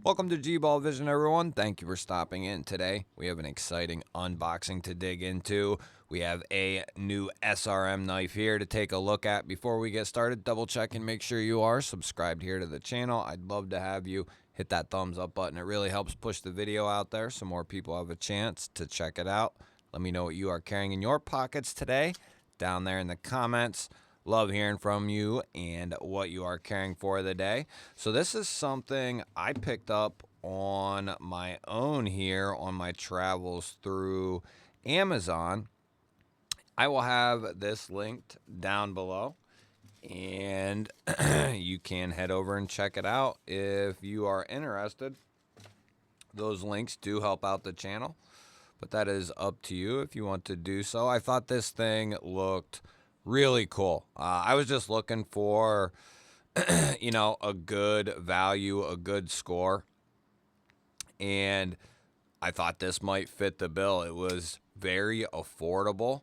Welcome to G-Ball Vision, everyone. Thank you for stopping in today. We have an exciting unboxing to dig into. We have a new SRM knife here to take a look at. Before we get started, double check and make sure you are subscribed here to the channel. I'd love to have you hit that thumbs up button. It really helps push the video out there so more people have a chance to check it out. Let me know what you are carrying in your pockets today down there in the comments. Love hearing from you and what you are carrying for the day. So this is something I picked up on my own here on my travels through Amazon. I will have this linked down below, and you can head over and check it out if you are interested. Those links do help out the channel, but that is up to you if you want to do so. I thought this thing looked really cool. I was just looking for, a good value, a good score. And I thought this might fit the bill. It was very affordable.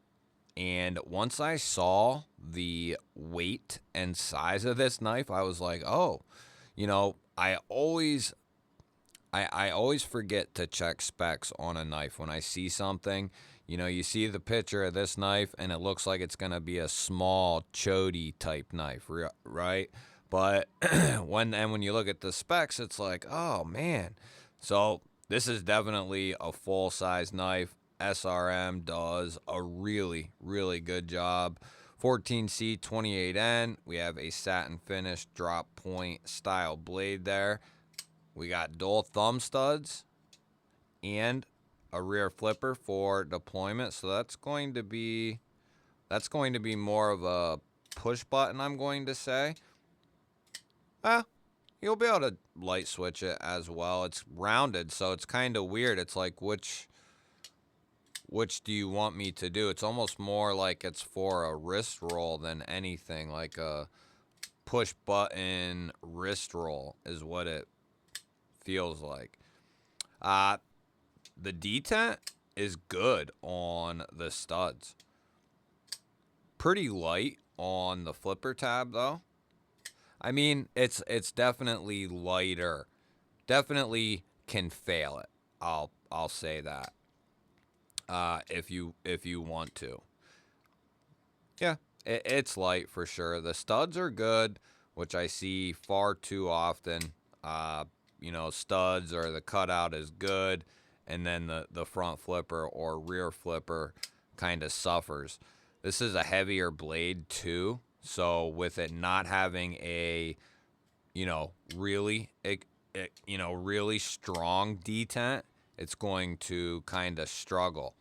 And once I saw the weight and size of this knife, I was like, oh, I always forget to check specs on a knife when I see something. You see the picture of this knife and it looks like it's going to be a small chody type knife, right? But when you look at the specs, it's like, oh man. So this is definitely a full size knife. SRM does a really, really good job. 14C 28N. We have a satin finish drop point style blade there. We got dual thumb studs and a rear flipper for deployment. So that's going to be more of a push button, I'm going to say. You'll be able to light switch it as well. It's rounded, so it's kind of weird. It's like which do you want me to do? It's almost more like it's for a wrist roll than anything, like a push button wrist roll is what it feels like. The detent is good on the studs. Pretty light on the flipper tab though. I mean, it's definitely lighter. Definitely can fail it. I'll say that. If you want to. Yeah, it's light for sure. The studs are good, which I see far too often. Studs or the cutout is good, and then the front flipper or rear flipper kind of suffers. This is a heavier blade too, so with it not having a really strong detent, it's going to kind of struggle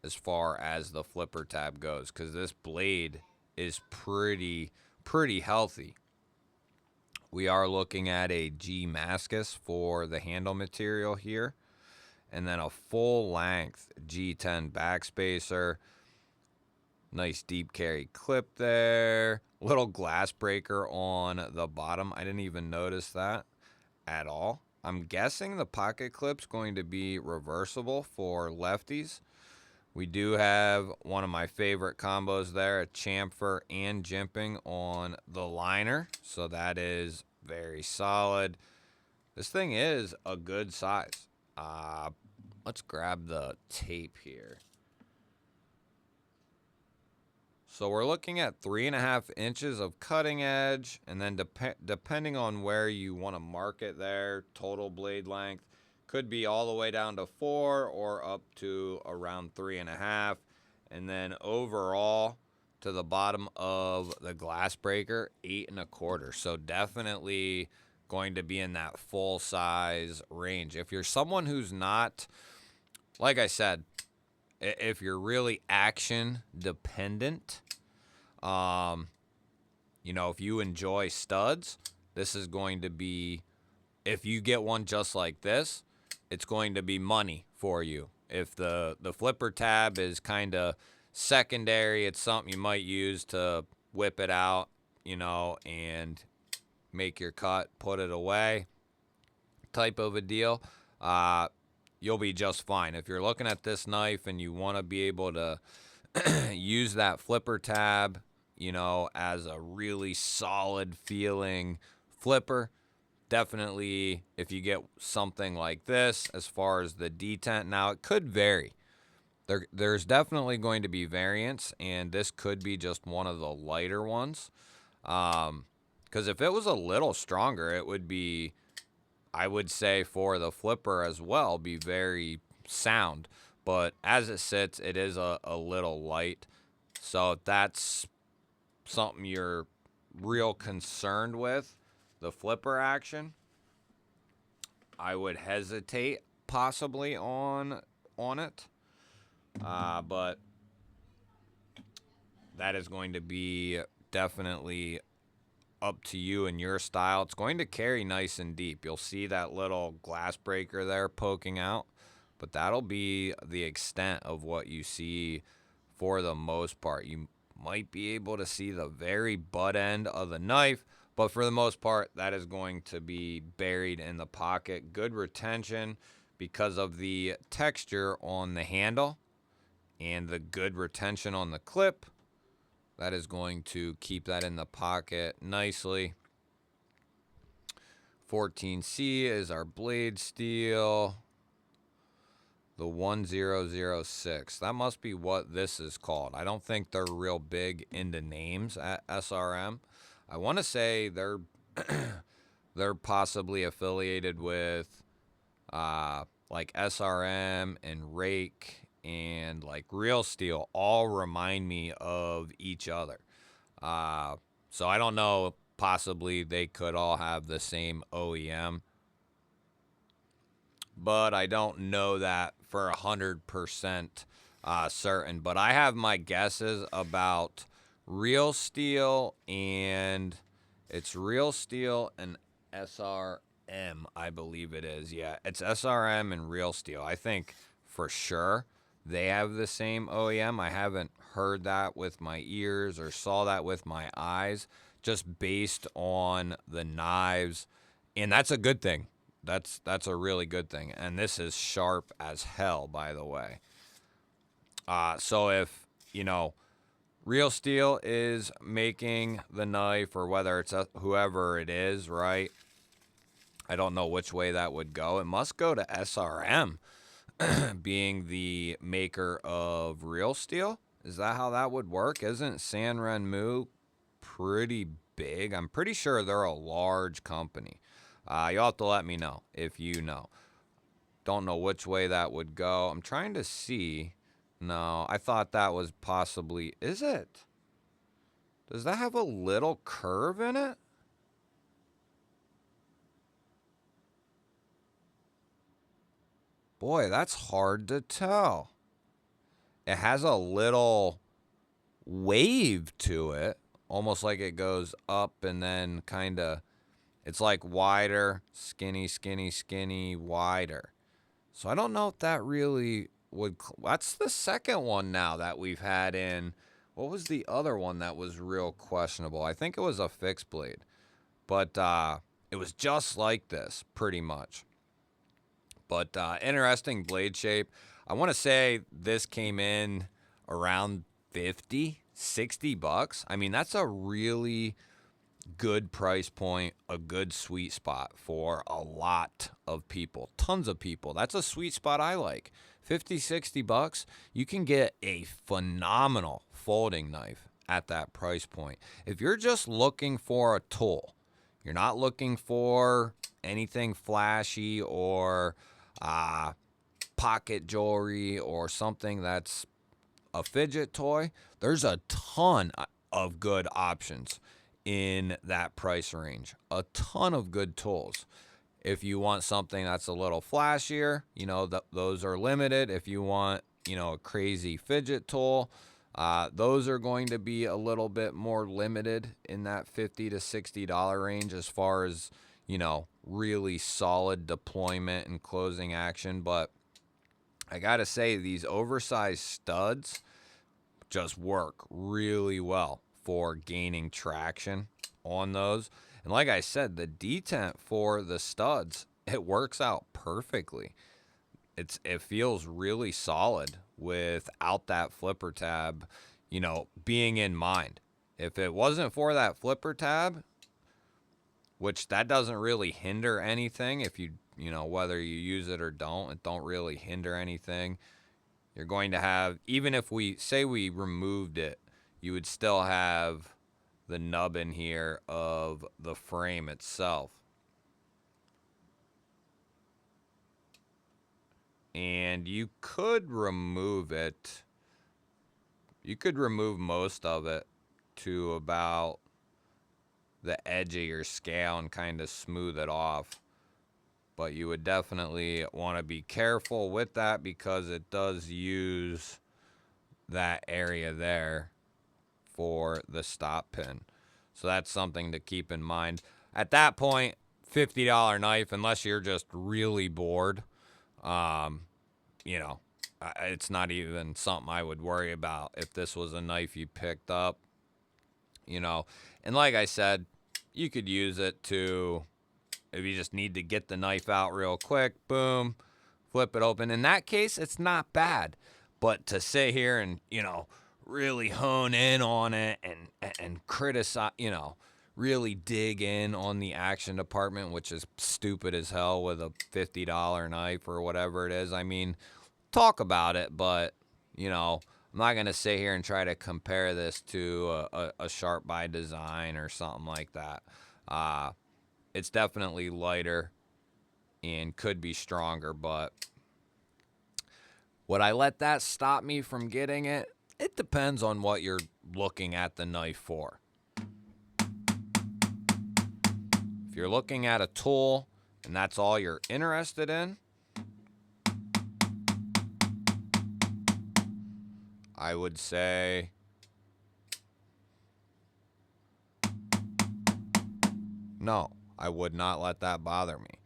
as far as the flipper tab goes, because this blade is pretty healthy. We are looking at a G Mascus for the handle material here, and then a full length G10 backspacer. Nice deep carry clip there. Little glass breaker on the bottom. I didn't even notice that at all. I'm guessing the pocket clip's going to be reversible for lefties. We do have one of my favorite combos there, a chamfer and jimping on the liner. So that is very solid. This thing is a good size. Let's grab the tape here. So we're looking at 3.5 inches of cutting edge, and then depending on where you want to mark it there, total blade length could be all the way down to 4 or up to around 3.5, and then overall to the bottom of the glass breaker, 8.25. So definitely going to be in that full size range. If you're someone who's not, like I said, if you're really action dependent, if you enjoy studs, this is going to be, if you get one just like this, it's going to be money for you. If the flipper tab is kind of secondary, it's something you might use to whip it out, and make your cut, put it away type of a deal, you'll be just fine. If you're looking at this knife and you want to be able to use that flipper tab, as a really solid feeling flipper, definitely, if you get something like this, as far as the detent, now it could vary. There's definitely going to be variance, and this could be just one of the lighter ones. Because if it was a little stronger, it would be, I would say, for the flipper as well, be very sound. But as it sits, it is a little light. So if that's something you're real concerned with, the flipper action, I would hesitate possibly on it. But that is going to be definitely up to you and your style. It's going to carry nice and deep. You'll see that little glass breaker there poking out, but that'll be the extent of what you see for the most part. You might be able to see the very butt end of the knife, but for the most part, that is going to be buried in the pocket. Good retention because of the texture on the handle and the good retention on the clip. That is going to keep that in the pocket nicely. 14C is our blade steel. The 1006. That must be what this is called. I don't think they're real big into names at SRM. I want to say they're they're possibly affiliated with like SRM and Rake and like Real Steel. All remind me of each other. So I don't know. Possibly they could all have the same OEM, but I don't know that for 100% certain. But I have my guesses about Real Steel, and it's Real Steel and SRM, I believe it is. Yeah, it's SRM and Real Steel. I think for sure they have the same OEM. I haven't heard that with my ears or saw that with my eyes, just based on the knives, and that's a good thing. That's a really good thing. And this is sharp as hell, by the way. So if, you know, Real Steel is making the knife, or whether it's whoever it is, right? I don't know which way that would go. It must go to SRM, being the maker of Real Steel. Is that how that would work? Isn't Sanrenmu pretty big? I'm pretty sure they're a large company. You'll have to let me know if you know. Don't know which way that would go. I'm trying to see. No, I thought that was possibly... Is it? Does that have a little curve in it? Boy, that's hard to tell. It has a little wave to it. Almost like it goes up and then kind of... It's like wider, skinny, skinny, skinny, wider. So I don't know if that really would... That's the second one now that we've had in... What was the other one that was real questionable? I think it was a fixed blade. But it was just like this, pretty much. But interesting blade shape. I want to say this came in around 50, 60 bucks. I mean, that's a really... good price point, a good sweet spot for a lot of people, tons of people. That's a sweet spot I like. 50, 60 bucks, you can get a phenomenal folding knife at that price point. If you're just looking for a tool, you're not looking for anything flashy or pocket jewelry or something that's a fidget toy, there's a ton of good options in that price range. A ton of good tools. If you want something that's a little flashier, you know, those are limited. If you want, you know, a crazy fidget tool, those are going to be a little bit more limited in that $50 to $60 range as far as, you know, really solid deployment and closing action. But I gotta say, these oversized studs just work really well for gaining traction on those. And like I said, the detent for the studs, it works out perfectly. It feels really solid without that flipper tab, you know, being in mind. If it wasn't for that flipper tab, which that doesn't really hinder anything. If you know, whether you use it or don't, it don't really hinder anything. You're going to have, even if we say we removed it, you would still have the nub in here of the frame itself. And you could remove it. You could remove most of it to about the edge of your scale and kind of smooth it off. But you would definitely want to be careful with that because it does use that area there for the stop pin. So that's something to keep in mind. At that point, $50 knife, unless you're just really bored, you know, it's not even something I would worry about if this was a knife you picked up, you know. And like I said, you could use it to, if you just need to get the knife out real quick, boom, flip it open. In that case, it's not bad. But to sit here and, you know, really hone in on it and criticize, you know, really dig in on the action department, which is stupid as hell with a $50 knife or whatever it is. I mean, talk about it, but, you know, I'm not going to sit here and try to compare this to a Sharp by Design or something like that. It's definitely lighter and could be stronger, but would I let that stop me from getting it? It depends on what you're looking at the knife for. If you're looking at a tool and that's all you're interested in, I would say no, I would not let that bother me.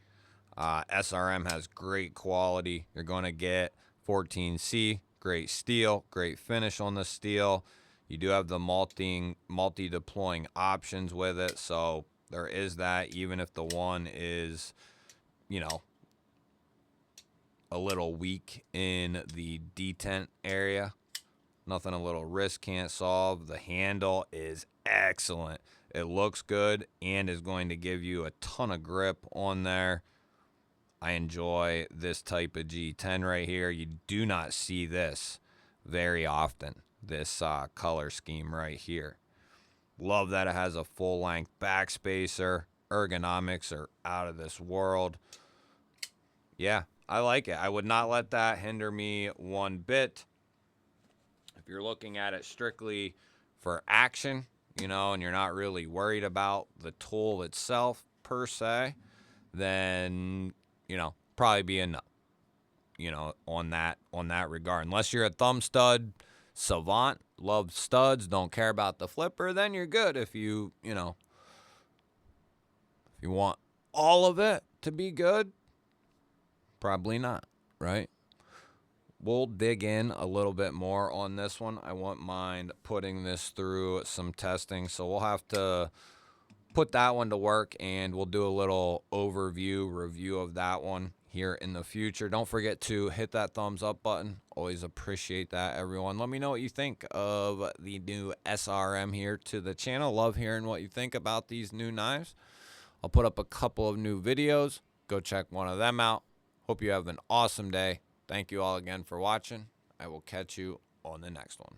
SRM has great quality. You're going to get 14C, great steel, great finish on the steel. You do have the multi-deploying options with it, so there is that, even if the one is, you know, a little weak in the detent area. Nothing a little wrist can't solve. The handle is excellent. It looks good and is going to give you a ton of grip on there. I enjoy this type of G10 right here. You do not see this very often, this color scheme right here. Love that it has a full-length backspacer. Ergonomics are out of this world. Yeah, I like it. I would not let that hinder me one bit. If you're looking at it strictly for action, you know, and you're not really worried about the tool itself per se, then, you know, probably be a no, you know, on that regard. Unless you're a thumb stud savant, love studs, don't care about the flipper, then you're good. If you know, if you want all of it to be good, probably not, right? We'll dig in a little bit more on this one. I won't mind putting this through some testing, so we'll have to put that one to work, and we'll do a little review of that one here in the future. Don't forget to hit that thumbs up button. Always appreciate that, everyone. Let me know what you think of the new SRM here to the channel. Love hearing what you think about these new knives. I'll put up a couple of new videos. Go check one of them out. Hope you have an awesome day. Thank you all again for watching. I will catch you on the next one.